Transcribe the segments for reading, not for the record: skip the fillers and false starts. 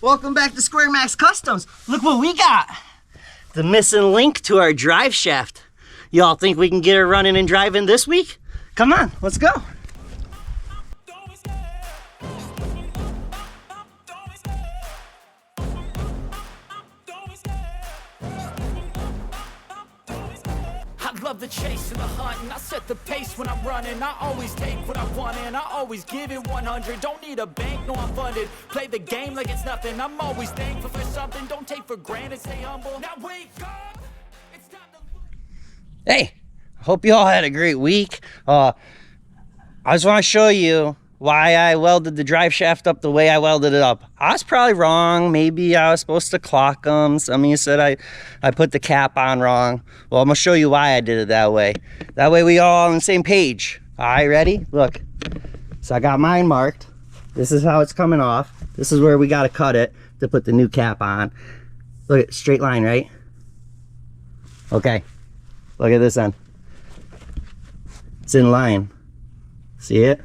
Welcome back to SquareMax Customs. Look what we got. The missing link to our drive shaft. Y'all think we can get her running and driving this week? Come on, let's go. Love the chase and the hunt, and I set the pace when I'm running. I always take what I want and I always give it 100. Don't need a bank, no I'm funded. Play the game like it's nothing. I'm always thankful for something. Don't take for granted, stay humble. Now wake up. It's time to... Hey, hope you all had a great week. I just want to show you why I welded the drive shaft up the way I welded it up. I was probably wrong. Maybe I was supposed to clock them. Some of you said I put the cap on wrong. Well, I'm gonna show you why I did it that way. That way we all on the same page. All right, ready? Look, so I got mine marked. This is how it's coming off. This is where we gotta cut it to put the new cap on. Look at straight line, right? Okay, look at this end. It's in line. See it?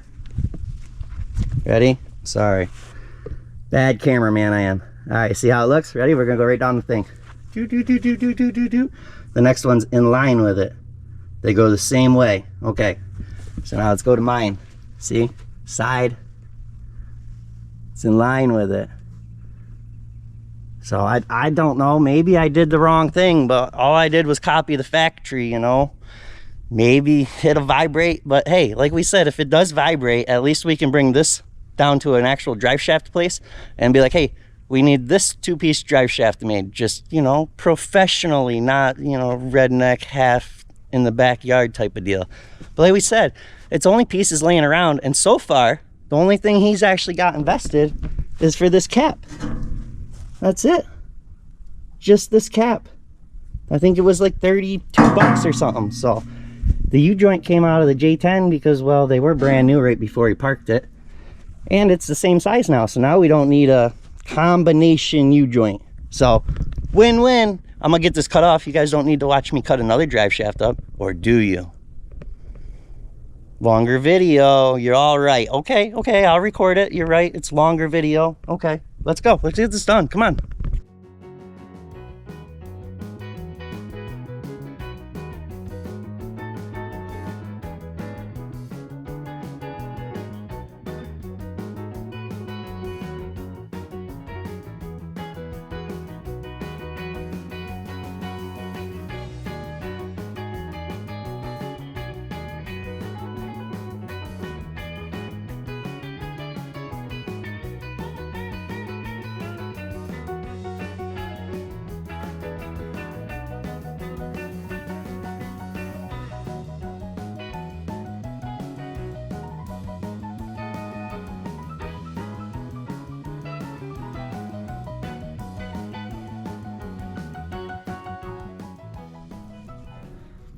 Ready? Sorry. Bad cameraman I am. Alright, see how it looks? Ready? We're gonna go right down the thing. The next one's in line with it. They go the same way. Okay. So now let's go to mine. See? Side. It's in line with it. So I don't know. Maybe I did the wrong thing, but all I did was copy the factory, you know. Maybe it'll vibrate, but hey, like we said, if it does vibrate, at least we can bring this down to an actual drive shaft place and be like, hey, we need this two-piece drive shaft made, just, you know, professionally, not, you know, redneck half in the backyard type of deal. But like we said, it's only pieces laying around, and so far the only thing he's actually got invested is for this cap. That's it. Just this cap. I think it was like 32 bucks or something. So the U-joint came out of the J10 because, well, they were brand new right before he parked it. And it's the same size now. So now we don't need a combination U-joint. So win-win. I'm going to get this cut off. You guys don't need to watch me cut another drive shaft up. Or do you? Longer video. You're all right. Okay, okay. I'll record it. You're right. It's longer video. Okay. Let's go. Let's get this done. Come on.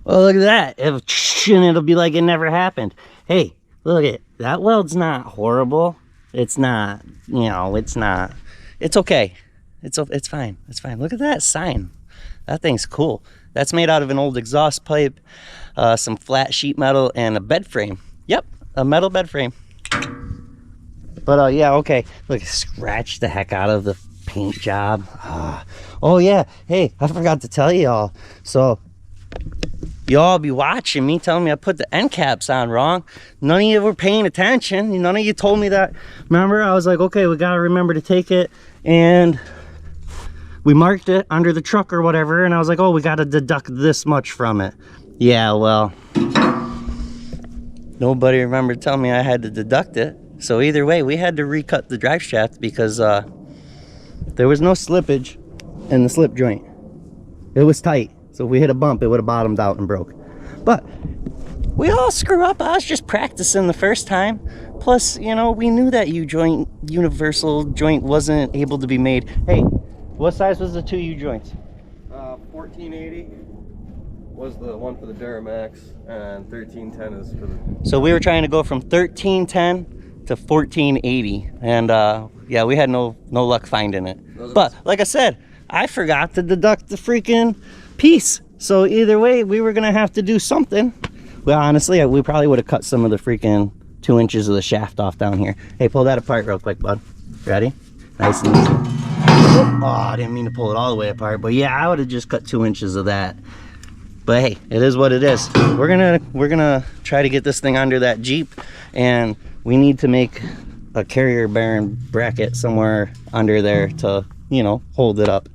Well, look at that. It'll be like it never happened. Hey, look at that weld's not horrible. It's not, you know, it's not. It's okay. It's fine. It's fine. Look at that sign. That thing's cool. That's made out of an old exhaust pipe, some flat sheet metal, and a bed frame. Yep, a metal bed frame. But yeah, okay. Look, scratch the heck out of the paint job. Oh yeah. Hey, I forgot to tell y'all. So y'all be watching me telling me I put the end caps on wrong. None of you were paying attention. None of you told me that. Remember, I was like, okay, we gotta remember to take it, and we marked it under the truck or whatever, and I was like, oh, we gotta deduct this much from it. Yeah, well, nobody remembered telling me I had to deduct it. So either way, we had to recut the drive shaft because there was no slippage in the slip joint. It was tight. So if we hit a bump, it would have bottomed out and broke. But we all screw up. I was just practicing the first time. Plus, you know, we knew that U-joint, universal joint, wasn't able to be made. Hey, what size was the two U-joints? 1480 was the one for the Duramax, and 1310 is for the... So we were trying to go from 1310 to 1480. And yeah, we had no luck finding it. But like I said, I forgot to deduct the freaking piece. So either way, we were gonna have to do something. Well, honestly, we probably would have cut some of the freaking 2 inches of the shaft off down here. Hey, pull that apart real quick, bud. Ready? Nice and easy. Oh, I didn't mean to pull it all the way apart, but yeah, I would have just cut 2 inches of that. But hey, it is what it is. We're gonna try to get this thing under that Jeep, and we need to make a carrier bearing bracket somewhere under there to, you know, hold it up.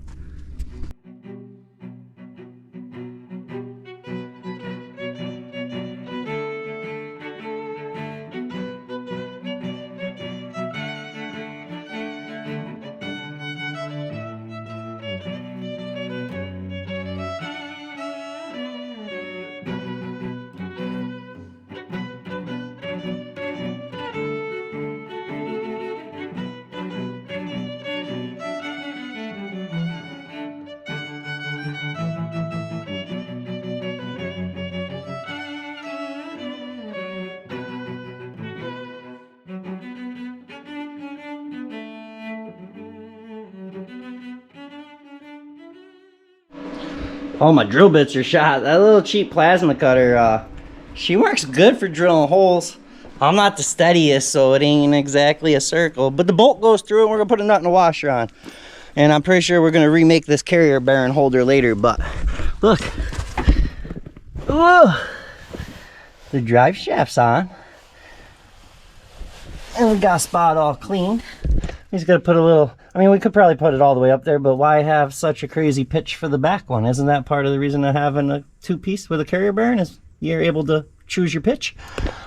All my drill bits are shot. That little cheap plasma cutter, she works good for drilling holes. I'm not the steadiest, so it ain't exactly a circle, but the bolt goes through and we're gonna put a nut and a washer on. And I'm pretty sure we're gonna remake this carrier bearing holder later, but look. Whoa! The drive shaft's on. And we got a spot all cleaned. We just gotta put a little, I mean, we could probably put it all the way up there, but why have such a crazy pitch for the back one? Isn't that part of the reason of having a two-piece with a carrier bearing, is you're able to choose your pitch?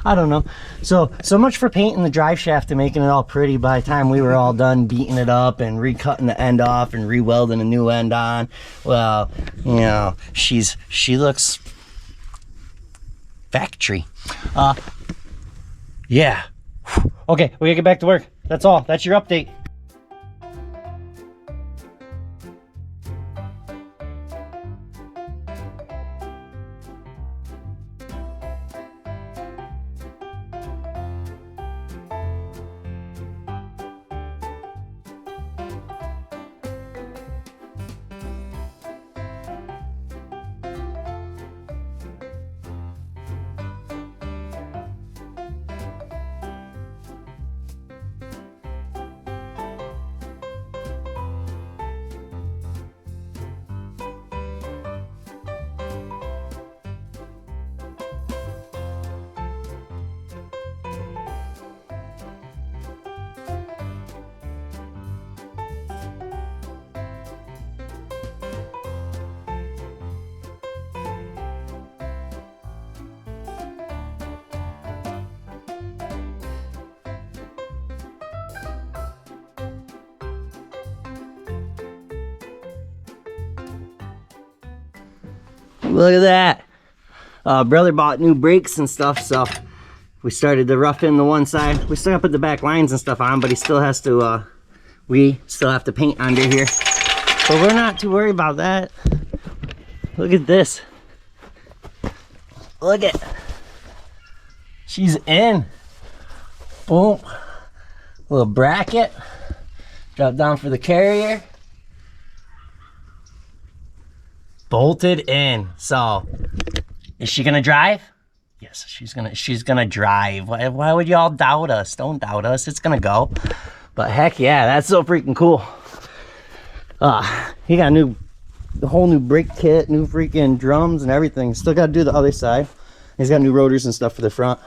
I don't know. So much for painting the drive shaft and making it all pretty. By the time we were all done beating it up and recutting the end off and re-welding a new end on, well, you know, she looks factory. Yeah. Okay, we gotta get back to work. That's all. That's your update. Look at that. Brother bought new brakes and stuff, so we started to rough in the one side. We still gotta put the back lines and stuff on, but he still has to, we still have to paint under here. But we're not too worried about that. Look at this. Look at, she's in. Boom. Little bracket. Drop down for the carrier. Bolted in. So is she gonna drive? Yes, she's gonna drive. Why would y'all doubt us? Don't doubt us, it's gonna go. But heck yeah, that's so freaking cool. He got the whole new brake kit, new freaking drums and everything. Still gotta do the other side. He's got new rotors and stuff for the front.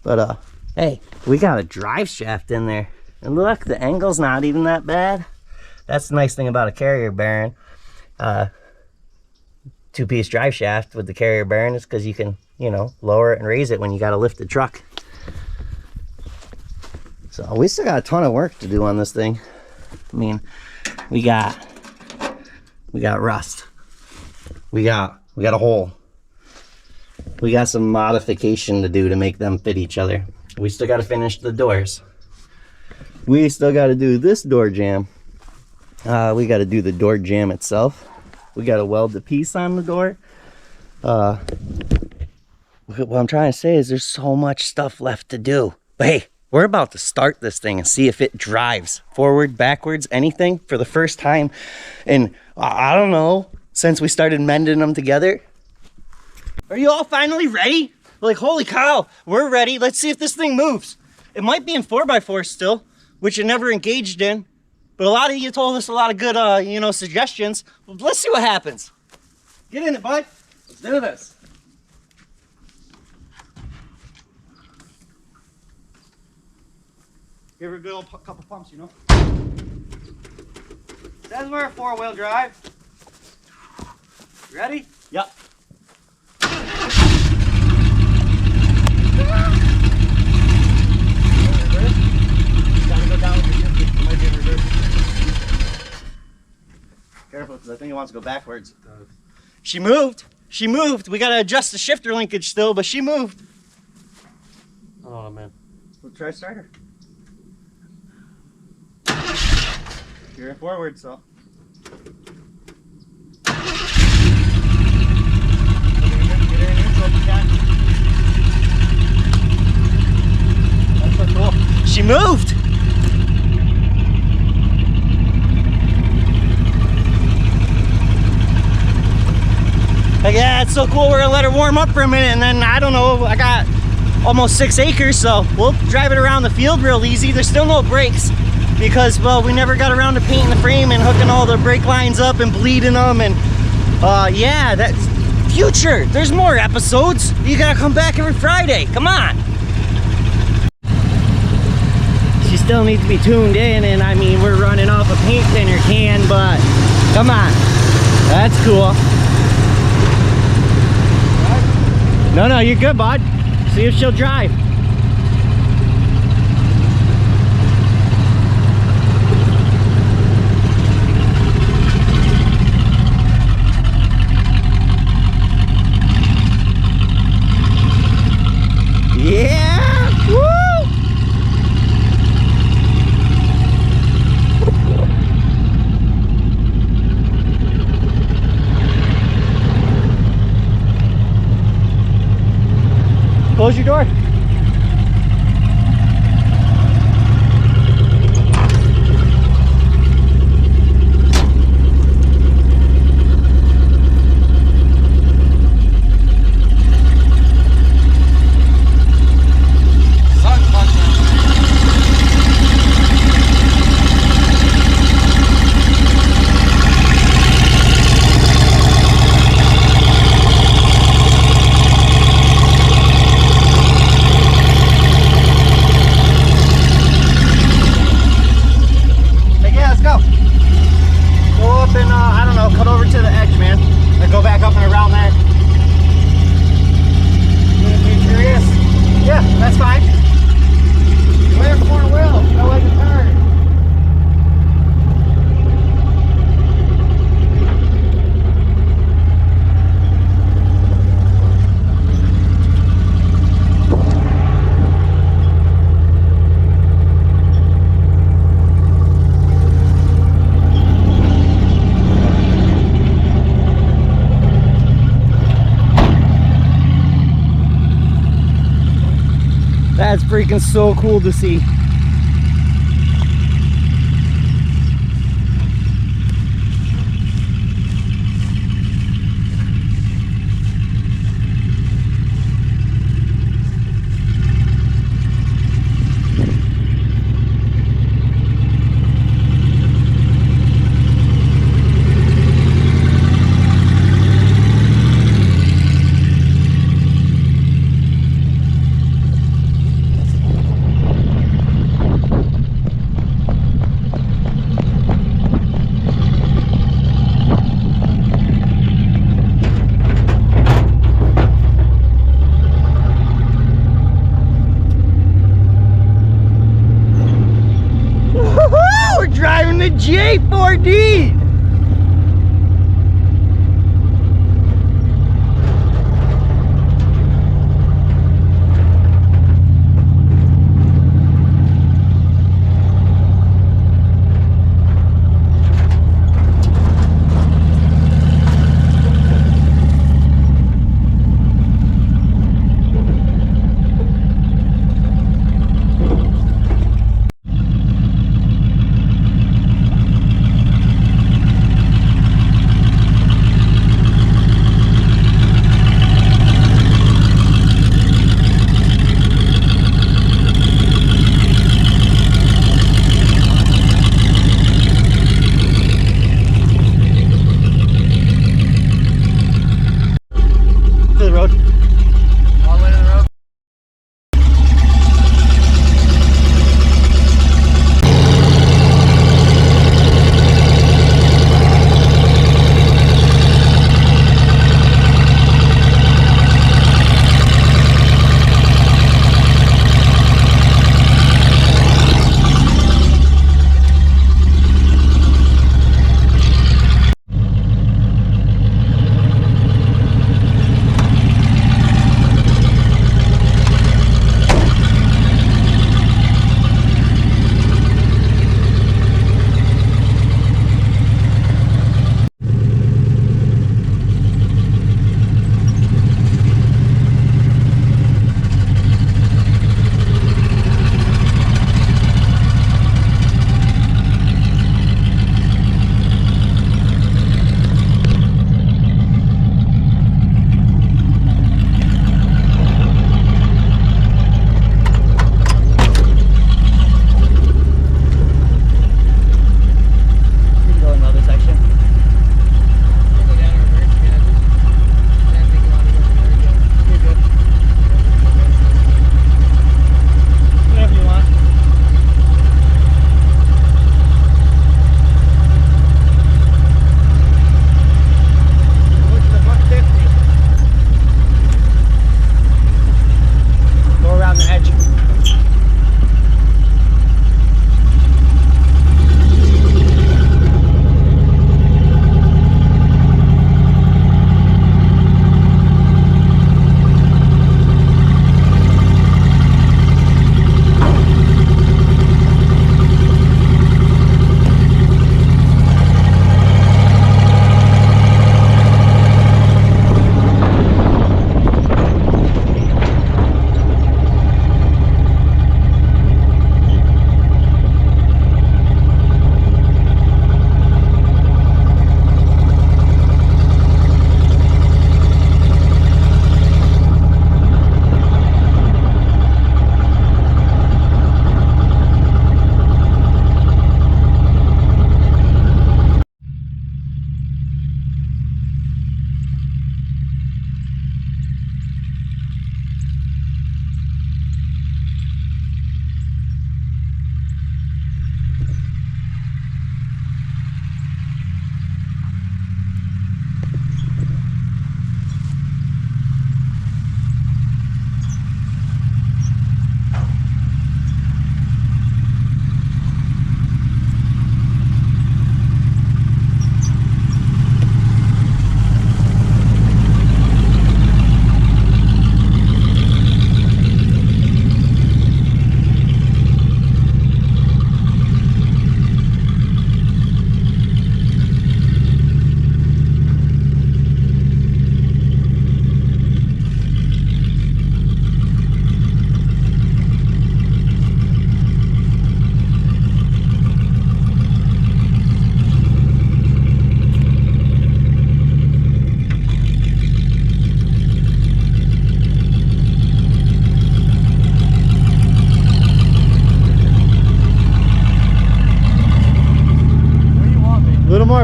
But hey, we got a drive shaft in there. And look, the angle's not even that bad. That's the nice thing about a carrier bearing. Two-piece drive shaft with the carrier bearing is because you can, you know, lower it and raise it when you got to lift the truck. So we still got a ton of work to do on this thing. I mean, we got rust. We got a hole. We got some modification to do to make them fit each other. We still got to finish the doors. We still got to do this door jamb. We got to do the door jamb itself. We got to weld the piece on the door. What I'm trying to say is there's so much stuff left to do. But hey, we're about to start this thing and see if it drives forward, backwards, anything for the first time. And I don't know, since we started mending them together. Are you all finally ready? Like, holy cow, we're ready. Let's see if this thing moves. It might be in 4x4 still. which I never engaged in. But a lot of you told us a lot of good, you know, suggestions. Well, let's see what happens. Get in it, bud. Let's do this. Give her a good old couple pumps, you know. Says we're a 4-wheel drive. You ready? Yep. Gotta go down with your shifter. It might be in reverse. Careful, because I think it wants to go backwards. She moved. She moved. We gotta adjust the shifter linkage still, but she moved. Oh man. Let's try starter. You're in forward, so. Get her in neutral if you can. That's so cool. She moved! Like, yeah, it's so cool. We're gonna let her warm up for a minute, and then I don't know. I got almost 6 acres, so we'll drive it around the field real easy. There's still no brakes because, well, we never got around to painting the frame and hooking all the brake lines up and bleeding them. And yeah, that's future. There's more episodes. You gotta come back every Friday. Come on. She still needs to be tuned in, and I mean, we're running off a paint thinner can, but come on. That's cool. No, you're good, bud. See if she'll drive. Yeah! Woo! Close your door. That's freaking so cool to see. The J10.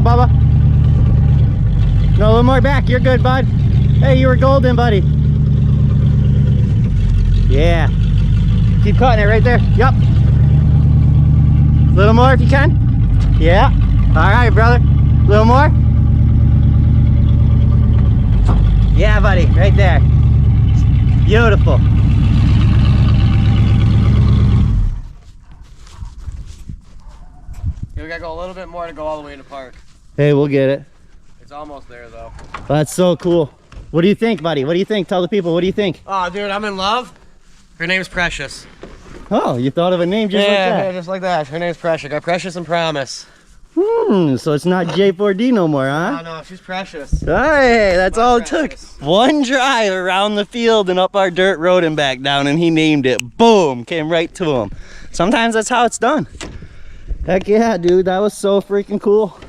more, Bubba. No, a little more back. You're good, bud. Hey, you were golden, buddy. Yeah. Keep cutting it right there. Yep. A little more if you can. Yeah. All right, brother. A little more. Yeah, buddy. Right there. Beautiful. We gotta go a little bit more to go all the way to park. Hey, we'll get it. It's almost there though. That's so cool. What do you think, buddy? What do you think? Tell the people, what do you think? Oh, dude, I'm in love. Her name's Precious. Oh, you thought of a name just like that? Yeah, just like that. Her name's Precious. I got Precious and Promise. So it's not J4D no more, huh? Oh, no, she's Precious. Hey, that's My all it Precious. took. One drive around the field and up our dirt road and back down, and he named it. Boom, came right to him. Sometimes that's how it's done. Heck yeah, dude, that was so freaking cool.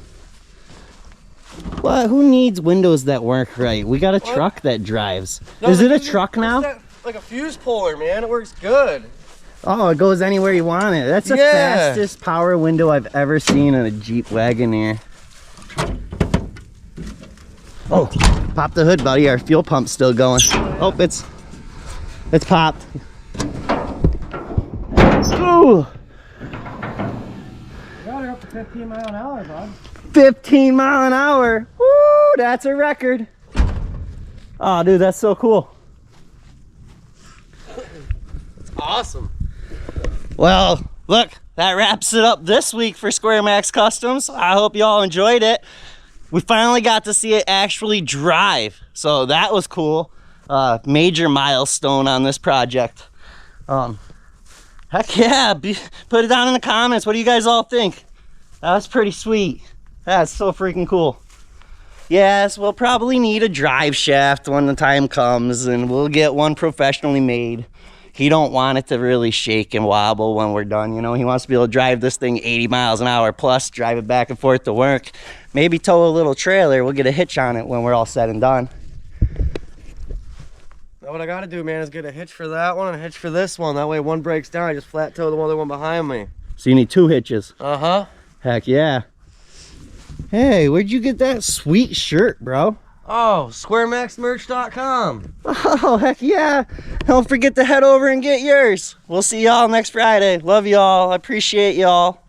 What? Who needs windows that work right? We got a truck that drives. Is it a truck now? Like a fuse puller, man. It works good. Oh, it goes anywhere you want it. That's the fastest power window I've ever seen in a Jeep Wagoneer. Oh, pop the hood, buddy. Our fuel pump's still going. Oh, it's popped. Ooh. Got her up to 15 miles an hour, bud. 15 mile an hour. Woo, that's a record. Oh, dude, that's so cool. It's awesome. Well, look, that wraps it up this week for SquareMax Customs. I hope you all enjoyed it. We finally got to see it actually drive, so that was cool. Major milestone on this project. Heck yeah, put it down in the comments. What do you guys all think? That was pretty sweet. That's so freaking cool. Yes, we'll probably need a drive shaft when the time comes, and we'll get one professionally made. He don't want it to really shake and wobble when we're done, you know. He wants to be able to drive this thing 80 miles an hour plus, drive it back and forth to work. Maybe tow a little trailer. We'll get a hitch on it when we're all said and done. Now what I gotta do, man, is get a hitch for that one and a hitch for this one. That way one breaks down, I just flat tow the other one behind me. So you need 2 hitches. Uh-huh. Heck yeah. Hey, where'd you get that sweet shirt, bro? Oh, SquareMaxMerch.com. Oh, heck yeah. Don't forget to head over and get yours. We'll see y'all next Friday. Love y'all. I appreciate y'all.